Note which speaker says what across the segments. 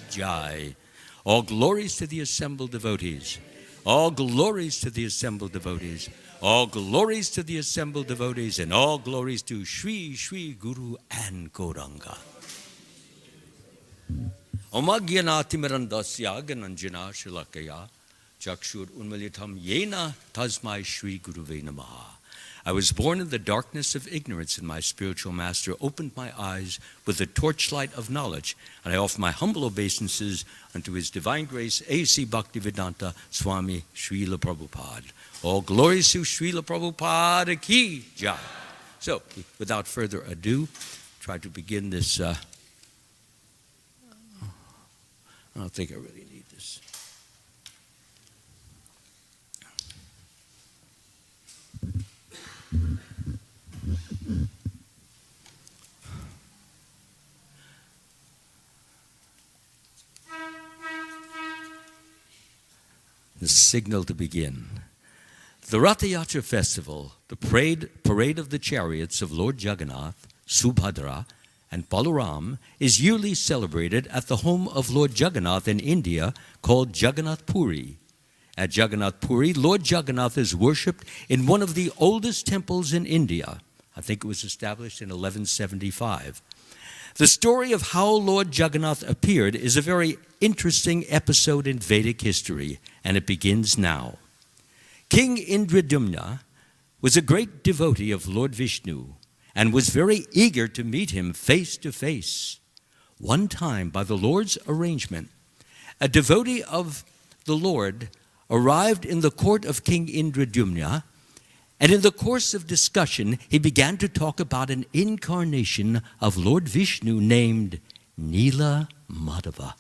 Speaker 1: Jai. All glories to the assembled devotees. All glories to the assembled devotees. All glories to the assembled devotees, and all glories to Shri Shri Guru and Gauranga. Omagyanatimirandasya gananjana shilakaya chakshur unmilitam yena tasmai Shri Guruve namaha. I was born in the darkness of ignorance, and my spiritual master opened my eyes with the torchlight of knowledge, and I offer my humble obeisances unto his divine grace, A.C. Bhaktivedanta Swami Srila Prabhupada. All glories to Srila Prabhupada ki jai. So, without further ado, try to begin this. I don't think I really need this. The signal to begin. The Ratha Yatra festival, the parade of the chariots of Lord Jagannath, Subhadra, and Balaram, is yearly celebrated at the home of Lord Jagannath in India called Jagannath Puri. At Jagannath Puri, Lord Jagannath is worshipped in one of the oldest temples in India. I think it was established in 1175. The story of how Lord Jagannath appeared is a very interesting episode in Vedic history, and it begins now. King Indradumna was a great devotee of Lord Vishnu and was very eager to meet him face to face. One time, by the Lord's arrangement, a devotee of the Lord arrived in the court of King Indradumna, and in the course of discussion, he began to talk about an incarnation of Lord Vishnu named Nila-Madhava.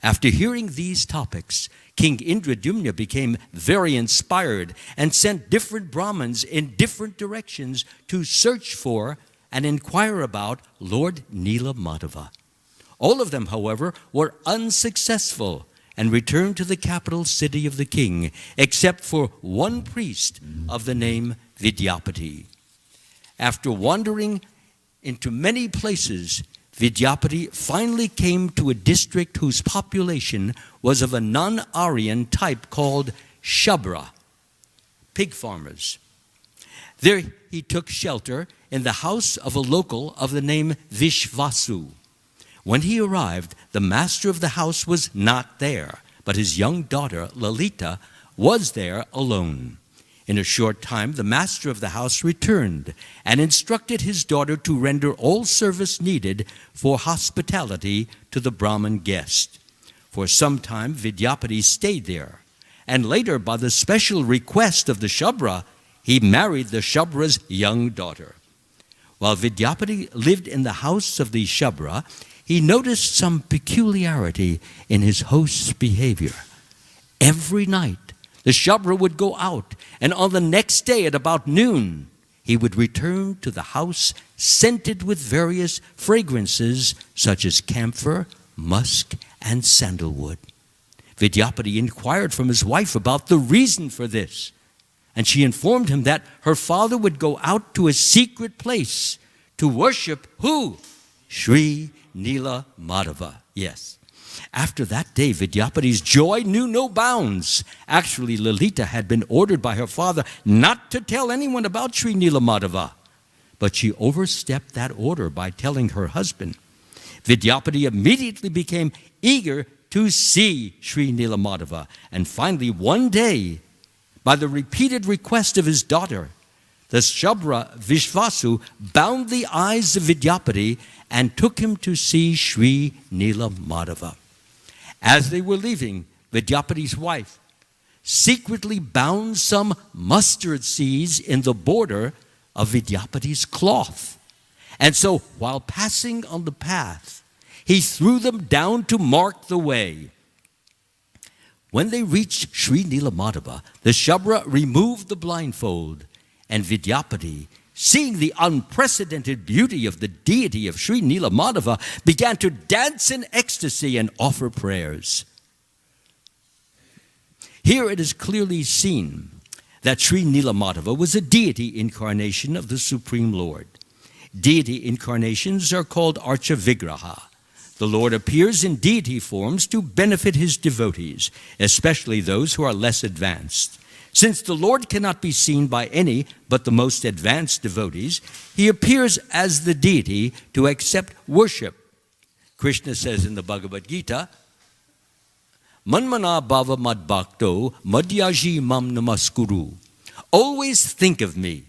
Speaker 1: After hearing these topics, King Indradumna became very inspired and sent different Brahmins in different directions to search for and inquire about Lord Nila-Madhava. All of them, however, were unsuccessful and returned to the capital city of the king, except for one priest of the name Vidyapati. After wandering into many places, Vidyapati finally came to a district whose population was of a non-Aryan type called Shabra, pig farmers. There he took shelter in the house of a local of the name Vishvasu. When he arrived, the master of the house was not there, but his young daughter, Lalita, was there alone. In a short time, the master of the house returned and instructed his daughter to render all service needed for hospitality to the Brahmin guest. For some time, Vidyapati stayed there, and later, by the special request of the Shabra, he married the Shabra's young daughter. While Vidyapati lived in the house of the Shabra, he noticed some peculiarity in his host's behavior. Every night, the Shabra would go out, and on the next day at about noon, he would return to the house scented with various fragrances such as camphor, musk, and sandalwood. Vidyapati inquired from his wife about the reason for this, and she informed him that her father would go out to a secret place to worship who? Sri Nila-Madhava, yes. After that day, Vidyapati's joy knew no bounds. Actually, Lalita had been ordered by her father not to tell anyone about Sri Nila-Madhava, but she overstepped that order by telling her husband. Vidyapati immediately became eager to see Sri Nila-Madhava, and finally one day, by the repeated request of his daughter, the Shabra Vishvasu bound the eyes of Vidyapati and took him to see Sri Nila-Madhava. As they were leaving, Vidyapati's wife secretly bound some mustard seeds in the border of Vidyapati's cloth. And so, while passing on the path, he threw them down to mark the way. When they reached Sri Nila-Madhava, the Shabra removed the blindfold, and Vidyapati, seeing the unprecedented beauty of the deity of Sri Nila-Madhava, began to dance in ecstasy and offer prayers. Here it is clearly seen that Sri Nila-Madhava was a deity incarnation of the Supreme Lord. Deity incarnations are called Archa Vigraha. The Lord appears in deity forms to benefit his devotees, especially those who are less advanced. Since the Lord cannot be seen by any but the most advanced devotees, he appears as the deity to accept worship. Krishna says in the Bhagavad Gita, Manmana bhava mad-bhakto madhyaji mam namaskuru. Always think of me,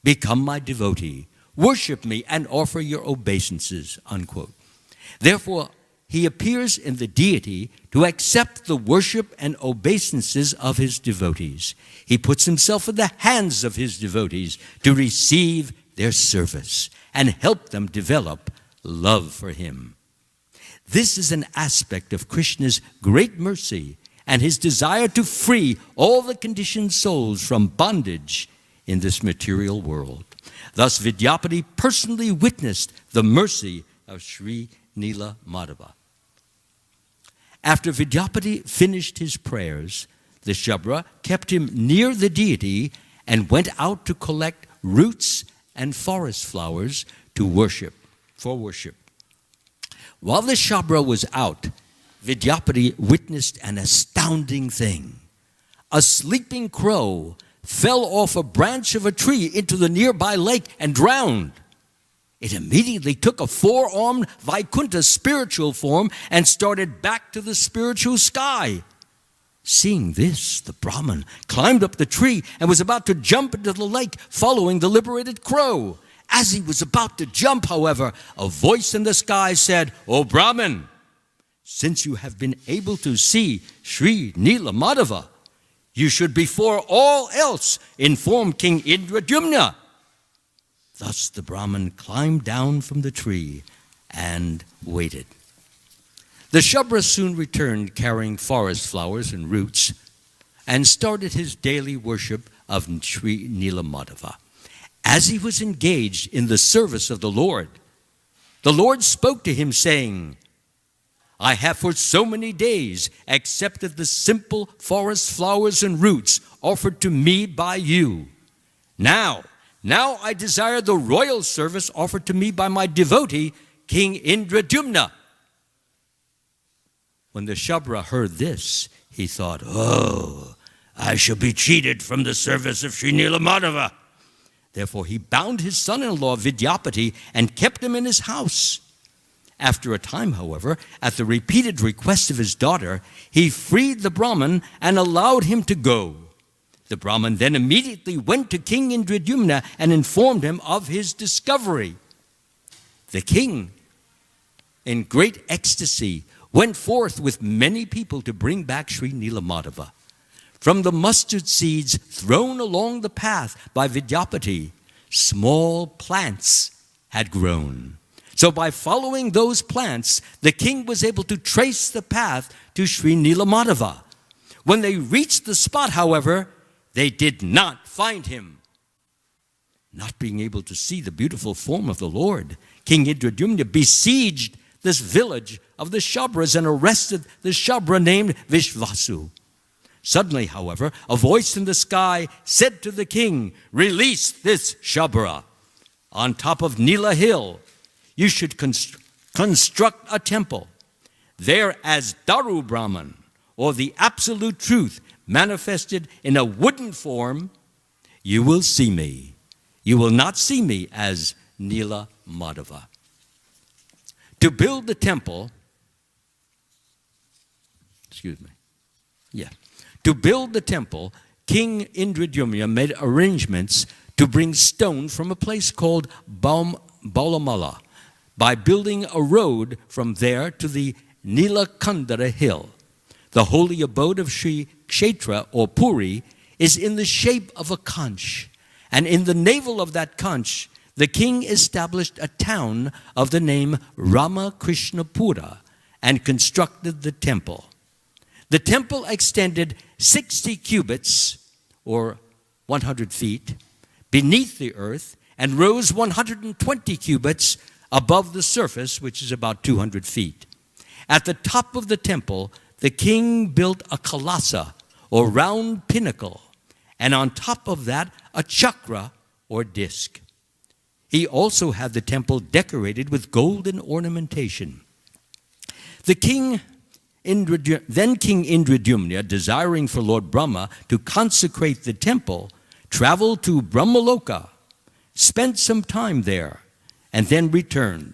Speaker 1: become my devotee, worship me, and offer your obeisances, unquote. Therefore, he appears in the deity to accept the worship and obeisances of his devotees. He puts himself in the hands of his devotees to receive their service and help them develop love for him. This is an aspect of Krishna's great mercy and his desire to free all the conditioned souls from bondage in this material world. Thus, Vidyapati personally witnessed the mercy of Sri Nila Madhava. After Vidyapati finished his prayers, the Shabra kept him near the deity and went out to collect roots and forest flowers for worship. While the Shabra was out, Vidyapati witnessed an astounding thing. A sleeping crow fell off a branch of a tree into the nearby lake and drowned. It immediately took a four-armed Vaikuntha spiritual form and started back to the spiritual sky. Seeing this, the Brahmin climbed up the tree and was about to jump into the lake following the liberated crow. As he was about to jump, however, a voice in the sky said, "O Brahmin, since you have been able to see Sri Nila Madhava, you should before all else inform King Indradyumna." Thus the Brahmin climbed down from the tree and waited. The Shabra soon returned carrying forest flowers and roots and started his daily worship of Sri Nila Madhava. As he was engaged in the service of the Lord spoke to him saying, "I have for so many days accepted the simple forest flowers and roots offered to me by you. Now I desire the royal service offered to me by my devotee, King Indradyumna." When the Shabra heard this, he thought, "Oh, I shall be cheated from the service of Sri Nila Madhava." Therefore he bound his son-in-law Vidyapati and kept him in his house. After a time, however, at the repeated request of his daughter, he freed the Brahmin and allowed him to go. The Brahmin then immediately went to King Indradyumna and informed him of his discovery. The king, in great ecstasy, went forth with many people to bring back Sri Nila Madhava. From the mustard seeds thrown along the path by Vidyapati, small plants had grown. So by following those plants, the king was able to trace the path to Sri Nila Madhava. When they reached the spot, however, they did not find him. Not being able to see the beautiful form of the Lord, King Indradyumna besieged this village of the Shabras and arrested the Shabra named Vishvasu. Suddenly, however, a voice in the sky said to the king, "Release this Shabra. On top of Nila Hill, you should construct a temple. There as Daru Brahman, or the absolute truth manifested in a wooden form, you will see me. You will not see me as Nila Madhava." To build the temple, To build the temple, King Indradyumna made arrangements to bring stone from a place called Baulamala by building a road from there to the Nilakandara hill. The holy abode of Sri Kshetra or Puri is in the shape of a conch, and in the navel of that conch, the king established a town of the name Ramakrishnapura and constructed the temple. The temple extended 60 cubits, or 100 feet, beneath the earth and rose 120 cubits above the surface, which is about 200 feet. At the top of the temple, the king built a kalasa, or round pinnacle, and on top of that, a chakra, or disc. He also had the temple decorated with golden ornamentation. Then King Indradyumna, desiring for Lord Brahma to consecrate the temple, traveled to Brahmaloka, spent some time there, and then returned.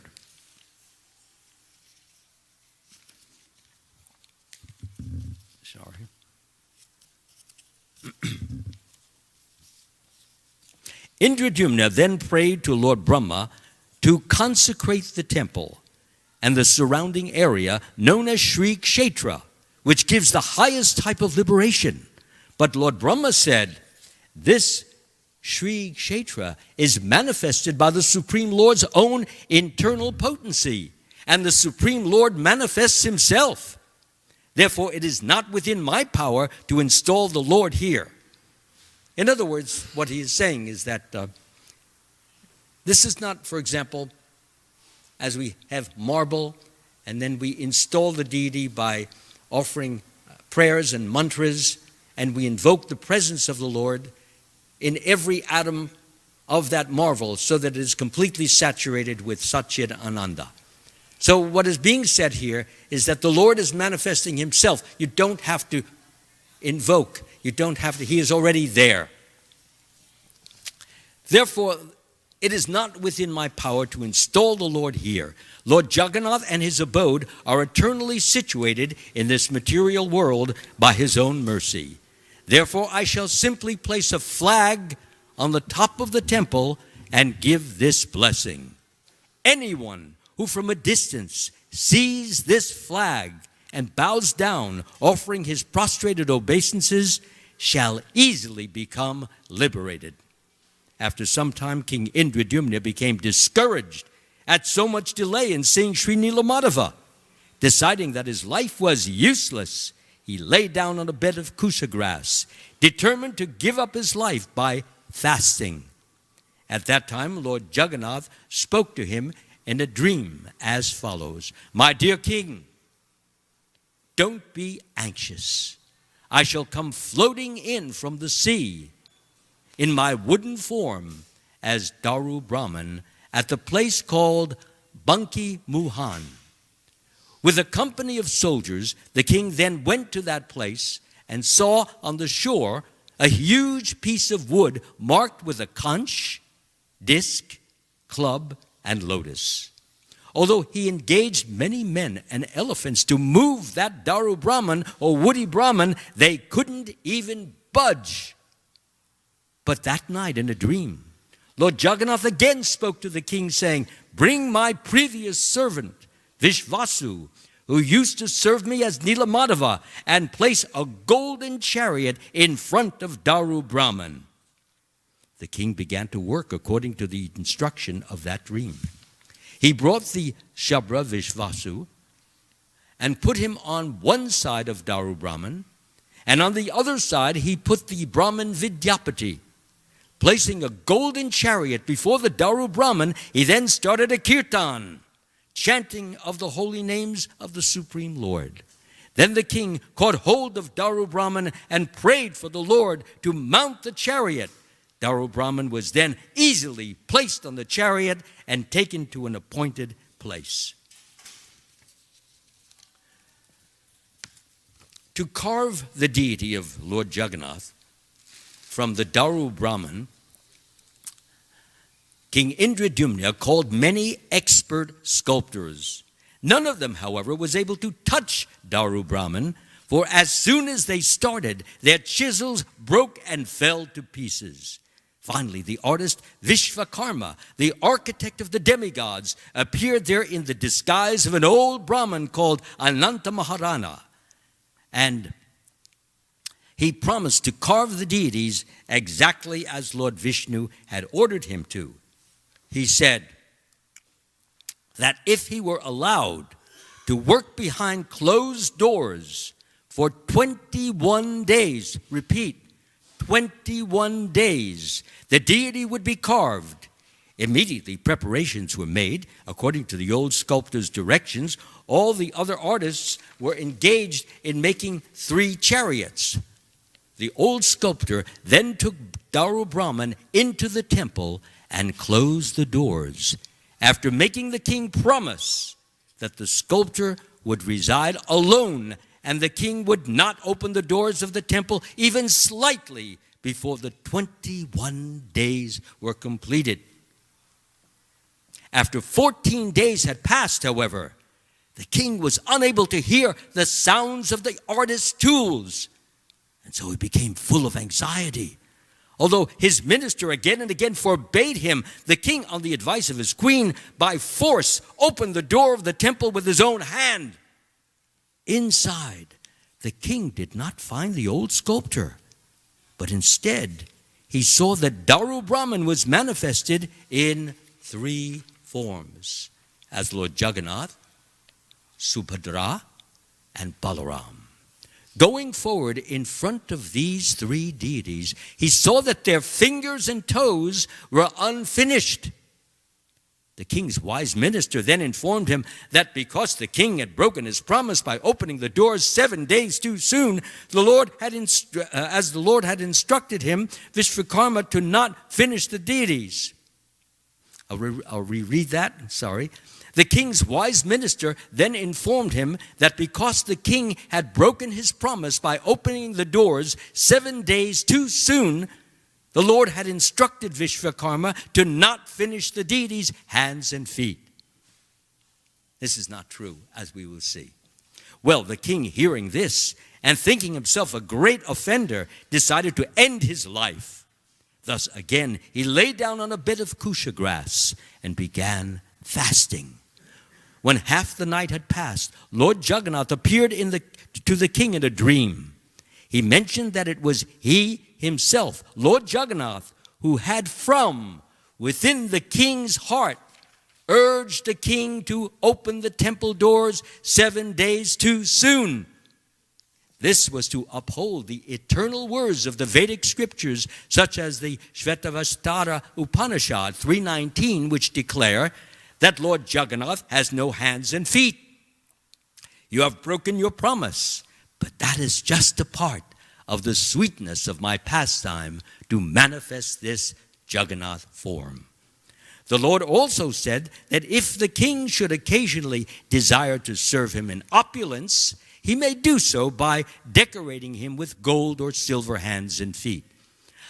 Speaker 1: Indradyumna then prayed to Lord Brahma to consecrate the temple and the surrounding area known as Sri Kshetra, which gives the highest type of liberation. But Lord Brahma said, this Sri Kshetra is manifested by the Supreme Lord's own internal potency, and the Supreme Lord manifests himself. Therefore, it is not within my power to install the Lord here. In other words, what he is saying is that this is not, for example, as we have marble and then we install the deity by offering prayers and mantras, and we invoke the presence of the Lord in every atom of that marble so that it is completely saturated with Satchit Ananda. So what is being said here is that the Lord is manifesting himself. You don't have to invoke. You don't have to, he is already there. Therefore, it is not within my power to install the Lord here. Lord Jagannath and his abode are eternally situated in this material world by his own mercy. Therefore, I shall simply place a flag on the top of the temple and give this blessing. Anyone who from a distance sees this flag and bows down, offering his prostrated obeisances, shall easily become liberated. After some time, King Indradyumna became discouraged at so much delay in seeing Sri Nilamadeva. Deciding that his life was useless, he lay down on a bed of kusha grass, determined to give up his life by fasting. At that time, Lord Jagannath spoke to him in a dream as follows: My dear king, don't be anxious. I shall come floating in from the sea in my wooden form as Daru Brahman at the place called Banki Muhan. With a company of soldiers, the king then went to that place and saw on the shore a huge piece of wood marked with a conch, disc, club, and lotus. Although he engaged many men and elephants to move that Daru Brahman or woody Brahman, they couldn't even budge. But that night in a dream, Lord Jagannath again spoke to the king, saying, Bring my previous servant, Vishvasu, who used to serve me as Nilamadeva, and place a golden chariot in front of Daru Brahman. The king began to work according to the instruction of that dream. He brought the Shabra Vishvasu and put him on one side of Daru Brahman, and on the other side he put the Brahman Vidyapati. Placing a golden chariot before the Daru Brahman, he then started a kirtan, chanting of the holy names of the Supreme Lord. Then the king caught hold of Daru Brahman and prayed for the Lord to mount the chariot. Daru Brahman was then easily placed on the chariot and taken to an appointed place. To carve the deity of Lord Jagannath from the Daru Brahman, King Indradyumna called many expert sculptors. None of them, however, was able to touch Daru Brahman, for as soon as they started, their chisels broke and fell to pieces. Finally, the artist Vishvakarma, the architect of the demigods, appeared there in the disguise of an old Brahman called Ananta Maharana, and he promised to carve the deities exactly as Lord Vishnu had ordered him to. He said that if he were allowed to work behind closed doors for 21 days, repeat, 21 days, the deity would be carved. Immediately, preparations were made. According to the old sculptor's directions, all the other artists were engaged in making 3 chariots. The old sculptor then took Daru Brahman into the temple and closed the doors, after making the king promise that the sculptor would reside alone, and the king would not open the doors of the temple even slightly before the 21 days were completed. After 14 days had passed, however, the king was unable to hear the sounds of the artist's tools, and so he became full of anxiety. Although his minister again and again forbade him, the king, on the advice of his queen, by force opened the door of the temple with his own hand. Inside, the king did not find the old sculptor, but instead he saw that Daru Brahman was manifested in 3 forms, as Lord Jagannath, Subhadra, and Balaram. Going forward in front of these 3 deities, he saw that their fingers and toes were unfinished. The king's wise minister then informed him that because the king had broken his promise by opening the doors 7 days too soon, as the Lord had instructed him, Vishvakarma, to not finish the deities. I'll reread that, sorry. The king's wise minister then informed him that because the king had broken his promise by opening the doors 7 days too soon, the Lord had instructed Vishvakarma to not finish the deities' hands and feet. This is not true, as we will see. Well, the king, hearing this and thinking himself a great offender, decided to end his life. Thus, again, he lay down on a bed of kusha grass and began fasting. When half the night had passed, Lord Jagannath appeared to the king in a dream. He mentioned that it was he himself, Lord Jagannath, who had from within the king's heart urged the king to open the temple doors 7 days too soon. This was to uphold the eternal words of the Vedic scriptures, such as the Shvetavastara Upanishad 3:19, which declare that Lord Jagannath has no hands and feet. You have broken your promise, but that is just a part of the sweetness of my pastime to manifest this Jagannath form. The Lord also said that if the king should occasionally desire to serve him in opulence, he may do so by decorating him with gold or silver hands and feet.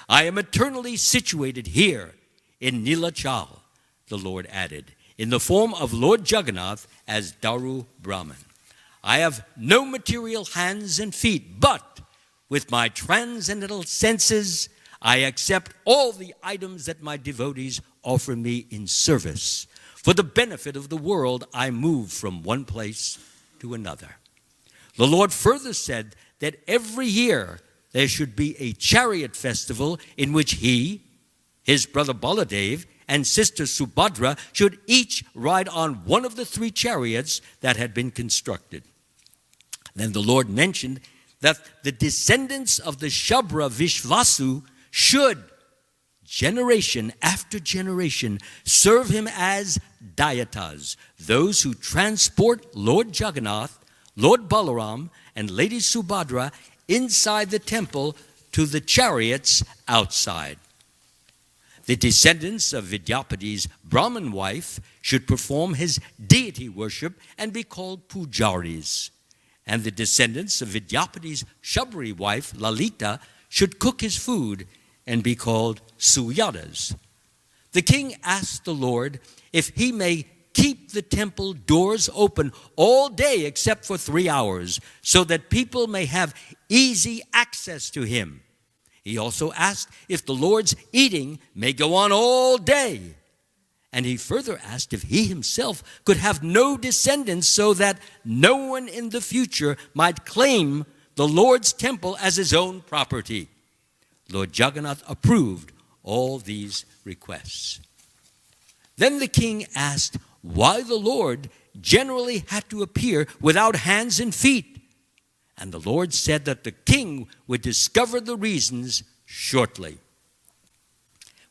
Speaker 1: I am eternally situated here in Nilachal, the Lord added, in the form of Lord Jagannath as Daru Brahman. I have no material hands and feet, but with my transcendental senses, I accept all the items that my devotees offer me in service. For the benefit of the world, I move from one place to another. The Lord further said that every year there should be a chariot festival in which he, his brother Baladev, and sister Subhadra should each ride on one of the 3 chariots that had been constructed. Then the Lord mentioned that the descendants of the Shabra Vishvasu should, generation after generation, serve him as Dayatas, those who transport Lord Jagannath, Lord Balaram, and Lady Subhadra inside the temple to the chariots outside. The descendants of Vidyapati's Brahmin wife should perform his deity worship and be called pujaris. And the descendants of Vidyapati's Shabri wife, Lalita, should cook his food and be called suyadas. The king asked the Lord if he may keep the temple doors open all day except for 3 hours, so that people may have easy access to him. He also asked if the Lord's eating may go on all day. And he further asked if he himself could have no descendants, so that no one in the future might claim the Lord's temple as his own property. Lord Jagannath approved all these requests. Then the king asked why the Lord generally had to appear without hands and feet. And the Lord said that the king would discover the reasons shortly.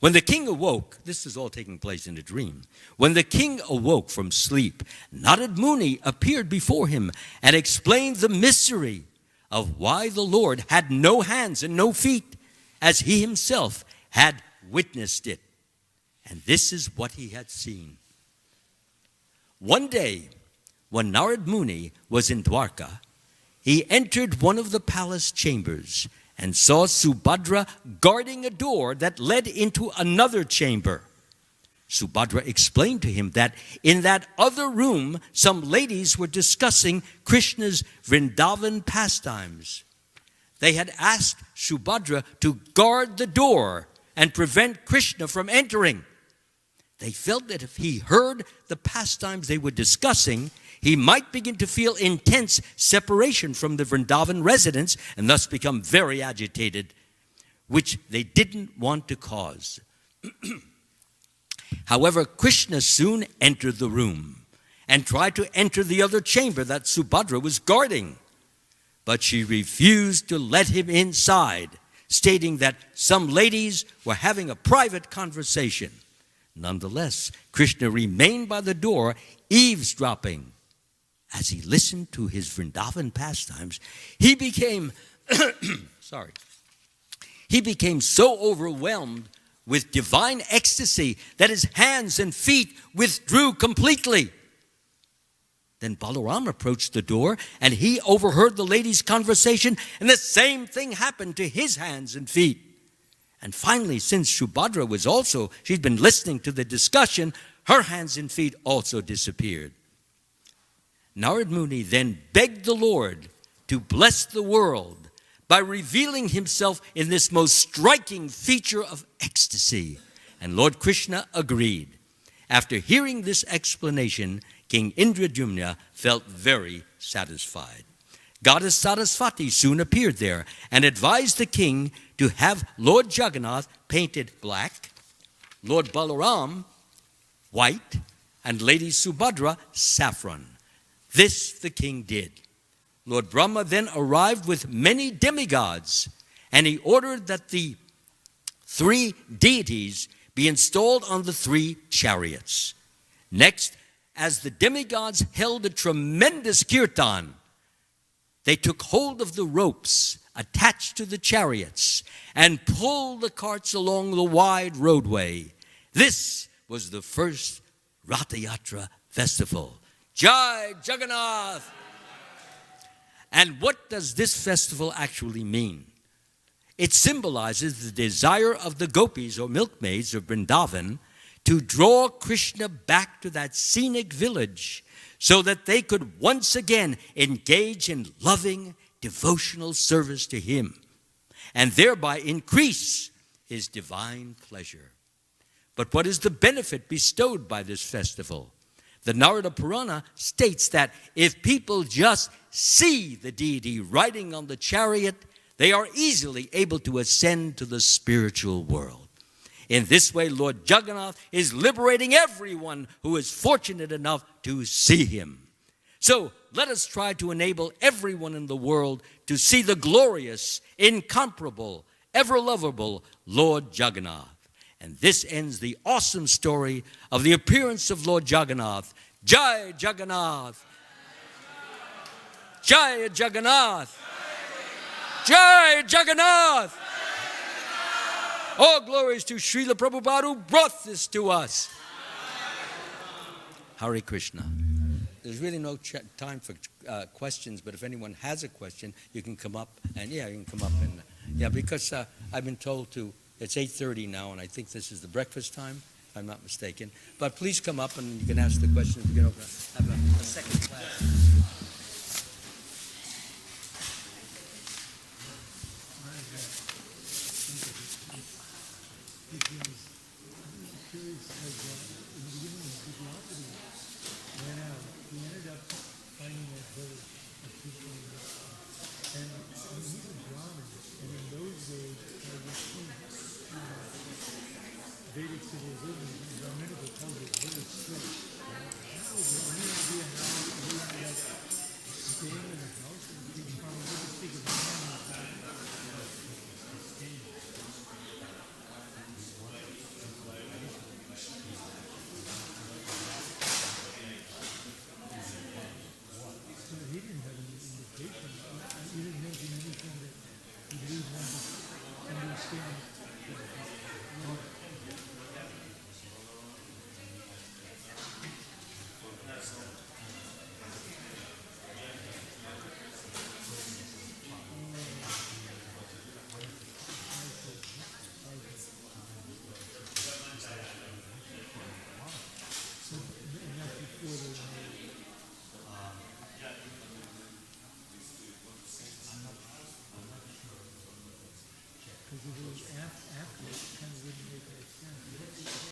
Speaker 1: When the king awoke, this is all taking place in a dream. When the king awoke from sleep, Narad Muni appeared before him and explained the mystery of why the Lord had no hands and no feet, as he himself had witnessed it. And this is what he had seen. One day, when Narad Muni was in Dwarka, he entered one of the palace chambers and saw Subhadra guarding a door that led into another chamber. Subhadra explained to him that in that other room, some ladies were discussing Krishna's Vrindavan pastimes. They had asked Subhadra to guard the door and prevent Krishna from entering. They felt that if he heard the pastimes they were discussing, he might begin to feel intense separation from the Vrindavan residents and thus become very agitated, which they didn't want to cause. However, Krishna soon entered the room and tried to enter the other chamber that Subhadra was guarding. But she refused to let him inside, stating that some ladies were having a private conversation. Nonetheless, Krishna remained by the door, eavesdropping. As he listened to his Vrindavan pastimes, he became so overwhelmed with divine ecstasy that his hands and feet withdrew completely. Then Balaram approached the door and he overheard the ladies' conversation, and the same thing happened to his hands and feet. And finally, since Subhadra she'd been listening to the discussion, her hands and feet also disappeared. Narad Muni then begged the Lord to bless the world by revealing himself in this most striking feature of ecstasy. And Lord Krishna agreed. After hearing this explanation, King Indradyumna felt very satisfied. Goddess Saraswati soon appeared there and advised the king to have Lord Jagannath painted black, Lord Balaram white, and Lady Subhadra saffron. This the king did. Lord Brahma then arrived with many demigods, and he ordered that the 3 deities be installed on the 3 chariots. Next, as the demigods held a tremendous kirtan, they took hold of the ropes attached to the chariots and pulled the carts along the wide roadway. This was the first Ratha Yatra festival. Jai Jagannath! And what does this festival actually mean? It symbolizes the desire of the gopis or milkmaids of Vrindavan to draw Krishna back to that scenic village so that they could once again engage in loving, devotional service to him and thereby increase his divine pleasure. But what is the benefit bestowed by this festival? The Narada Purana states that if people just see the deity riding on the chariot, they are easily able to ascend to the spiritual world. In this way, Lord Jagannath is liberating everyone who is fortunate enough to see him. So let us try to enable everyone in the world to see the glorious, incomparable, ever-lovable Lord Jagannath. And this ends the awesome story of the appearance of Lord Jagannath. Jai Jagannath! Jai Jagannath! Jai Jagannath! All glories to Srila Prabhupada who brought this to us. Hare Krishna. There's really no time for questions, but if anyone has a question, you can come up and because I've been told it's 8:30 now, and I think this is the breakfast time, if I'm not mistaken. But please come up and you can ask the questions. We can have a second class.
Speaker 2: because if it was after, it kind of wouldn't make